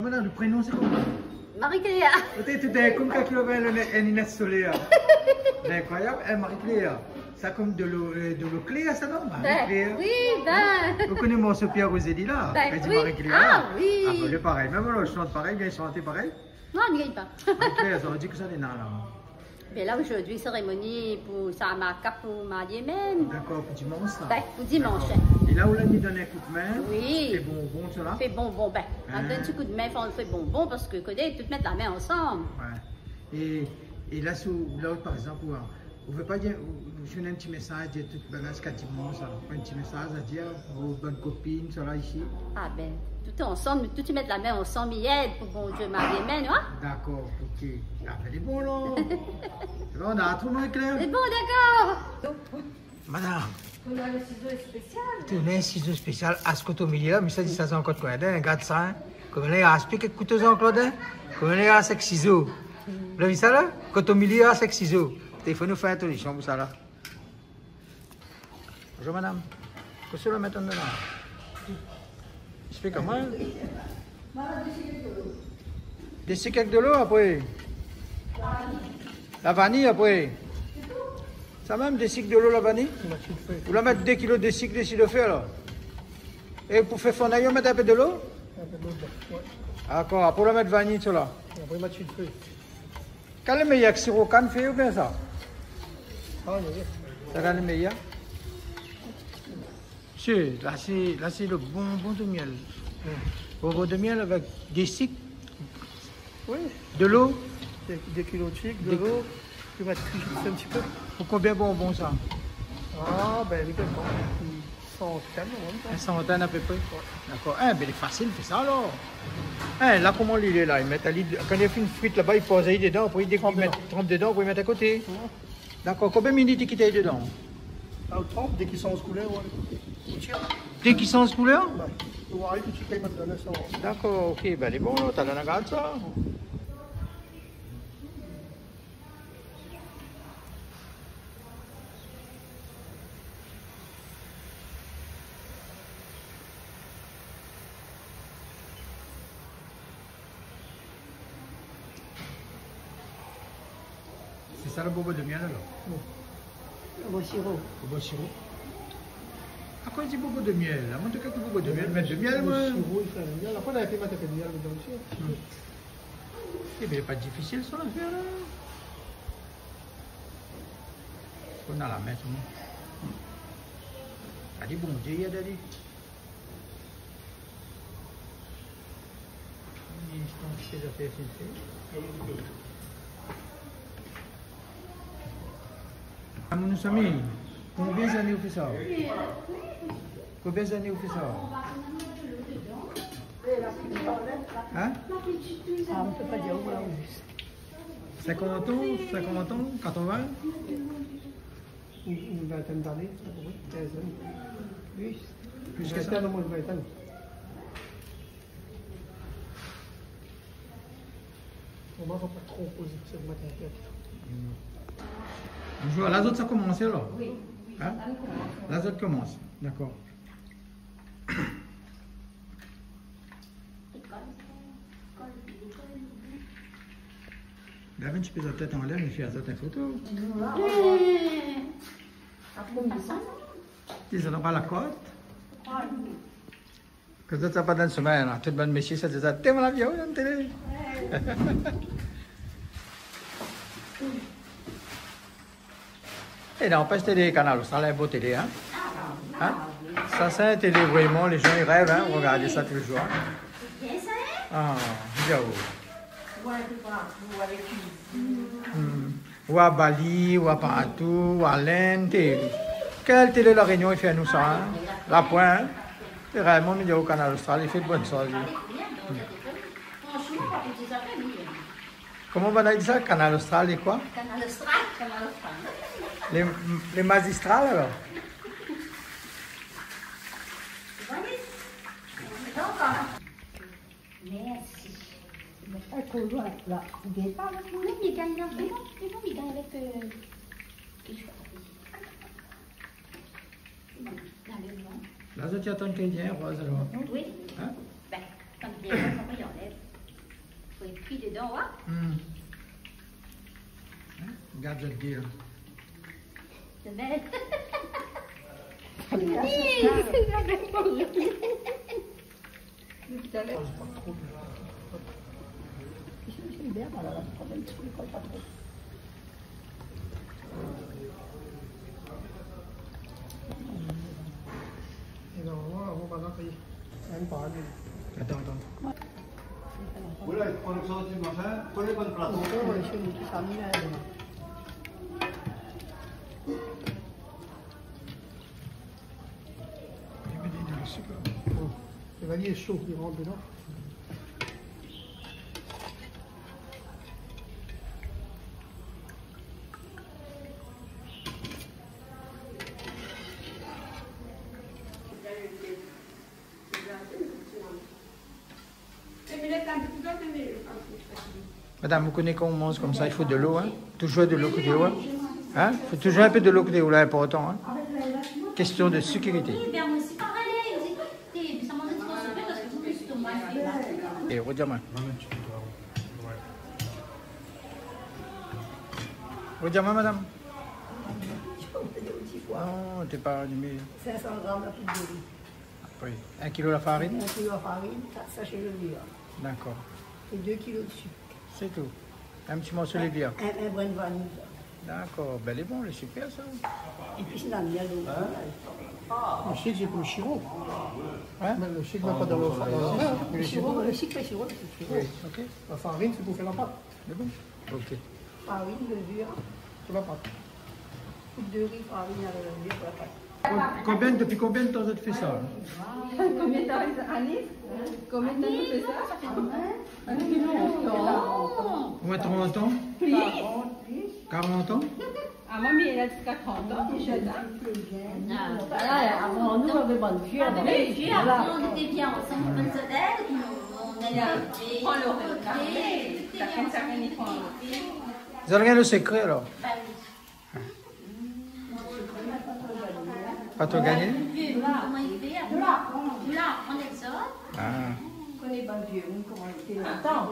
Madame, le prénom c'est comment? Marie-Cléa. Peut-être comme quand il avait une lunette solaire. C'est incroyable, Marie-Cléa. Ça comme de l'eau claire, ça non? Marie-Cléa. Oui, ben. Vous connaissez mon Pierre Rosedi là? Ben, dit oui. Marie-Cléa. Ah oui. Ah, ben, pareil. Même là, je chante pareil, bien chanter pareil. Non, on ne gagne pas. Marie-Cléa, ça veut dire que ça n'est pas là. Mais là, aujourd'hui, cérémonie pour Samaka pour Mariémen. D'accord, pour dimanche ça? Ben, pour dimanche. Et là où l'on lui donne un coup de main, oui. C'est bonbon, cela? Fait bonbon, ben. On donne un petit coup de main, on fait bonbon parce que connaît, tout mettre la main ensemble. Ouais. Et là, par exemple, vous ne pouvez pas dire, je fais un petit message, dire tout bagage qu'à dimanche, un petit message à dire aux bonnes copines, cela ici? Ah ben, tout ensemble, tout mettre la main ensemble, aide pour bon Dieu Mariémen, hein? D'accord, ok. Ah, ben, il est bon là. Là, on a tout le monde clair. C'est bon, d'accord. Madame. On a le ciseau spécial. Tu as un ciseau spécial à ce côté au milieu, mais ça dit ça c'est encore quoi? Regarde ça, hein? Comme on est à expliquer que couteau en Claude, comme on est à ce ciseau. Vous avez vu ça là? Côté au milieu à ce ciseau. Il faut nous faire un tour de chambre ça là. Bonjour madame. Qu'est-ce que vous mettez dedans? Explique comment. Des sucres avec de l'eau après. La vanille après. Ça même des sucres de l'eau la vanille? Vous la mettez 2 kilos de sucre dessus de fer là. Et pour faire fondre, vous mettez un peu de l'eau? D'accord, pour la mettre vanille sur là. Après mettre de feu. Quel est le meilleur sirop canne fait ou bien ça? Ah, oui. Ça va le meilleur? Monsieur, là c'est le bonbon de miel. Bonbon de miel avec des sucres. Oui. De l'eau. 2 kilos de sucre, de l'eau. Tu vas mettre un petit peu. Pour combien de bonbons ça? Ah, ben, il bon. Une centaine, Une centaine à peu près. D'accord. Ben il est facile, fait ça alors. Là, comment il est là? Quand il a fait une frite là-bas, il pose dedans, après il trempe dedans, après il met à côté. D'accord. Combien de minutes il quitte dedans? Ah, au trempe, dès qu'ils sont en couleur, ouais. Dès qu'ils sont en couleur? Ben, tu vois, tout de suite, ils mettent dans le sang. D'accord, ok. Ben, elle est bon, t'as la garde ça. C'est ça le bobo de miel alors? Le beau sirop. Le beau sirop. À quoi il dit bobo de miel? À moi, tu as quelques bobo de miel, mettre de miel, moi. Le sirop, il fait le miel. Après, on a fait mettre un peu de miel dedans aussi. Eh bien, pas difficile ça l'affaire là. On a la main tout le monde. Elle dit bon Dieu, il y a des. Mon ami, combien d'années vous faites ça? Combien d'années vous faites ça? Hein? Ah, on ne peut pas dire où là. 50 ans, 50 ans, 80? Une vingtaine d'années, oui, 15 ans. Oui, Plus que ça? au moins une vingtaine. On ne va pas trop poser sur le matin. Bonjour, l'azote ça commence alors? Oui. Hein? L'azote commence, d'accord. Là, tu peux la tête en l'air, mais fais azote en photo. Ils n'ont pas la côte. Que ça n'a pas dans le semaine, tout le monde monsieur, ça disait, t'es mal avion, on télé. Et non, pas télé canal, ça a beau télé, hein? Hein? Ça, c'est un télé vraiment, les gens ils rêvent, hein? Regardez ça tous les jours. Ah, j'avoue. Ou à Bali, ou à partout, ou à l'Inde. Quelle télé la Réunion il fait à nous ça? Hein? La pointe. Et réellement, il y a au Canal Austral, il fait de bonnes choses. Comment on va dire ça? Canal Austral et quoi? Canal Austral, Canal Austral. Les magistrales alors? Merci. Trop loin, là. Il gagne pas avec nous. Il gagne avec nous. Il gagne avec. Là, tu attends quelqu'un, Rose alors? Oui. Hein? Ben, quand il y a un il enlève. cuit dedans, ouais. Regarde, je te dis. C'est belle. Oui, c'est jamais pour lui. C'est bien, alors, on prend un petit peu, pas trop. Et là, on va l'envoyer. Même pas, Attends. Voilà, il prend le sens du machin, prenez bonne place. on va laisser une petite famille là, demain. Le vanille est chaud, il rentre dedans. Madame, vous connaissez qu'on mange comme ça, il faut de l'eau, hein? Toujours de l'eau côté haut, hein? Il faut toujours un peu de l'eau côté haut, là, important, hein? Question de sécurité. Oui, bien, moi aussi, pareil. Et ça m'en est trop super parce que vous, plus de moi, Et redis-moi. Redis-moi, madame. Non, t'es pas animé. 500 grammes la poudre de riz. Oui. 1 kilo la farine? 1 kilo de farine, 4 sachets de levure. D'accord. Et 2 kilos de sucre. C'est tout. Un petit morceau de levure. Un brin de vanille. D'accord. Ben, elle est bon, elle est super, ça. Et puis c'est dans le miel. Le sucre, c'est pour le sirop. Hein? Mais le sucre n'est pas dans le farine. Le sirop, c'est sirop. Oui, ok. La farine, c'est pour faire la pâte. C'est bon? Ok. Farine, levure, pour la pâte. Poudre de riz, farine avec levure pour la pâte. Depuis combien de temps tu fais ça? Combien de temps, Alice? Combien de temps tu fais ça? Un kilo. Au moins 30 ans? 40 ans? Ah, mamie, elle a jusqu'à 30 ans déjà. Avant, nous, on avait bonne cuillère. On était bien ensemble, on Prends le regardez. Chacun, il prend le. Vous avez rien de secret, alors? Pas tout gagné? Comment il fait? Là, on est ça. Ah. On connaît pas Dieu, nous, comment il était longtemps.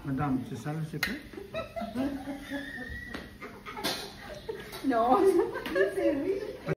Madame, c'est ça le secret? Non, c'est oui.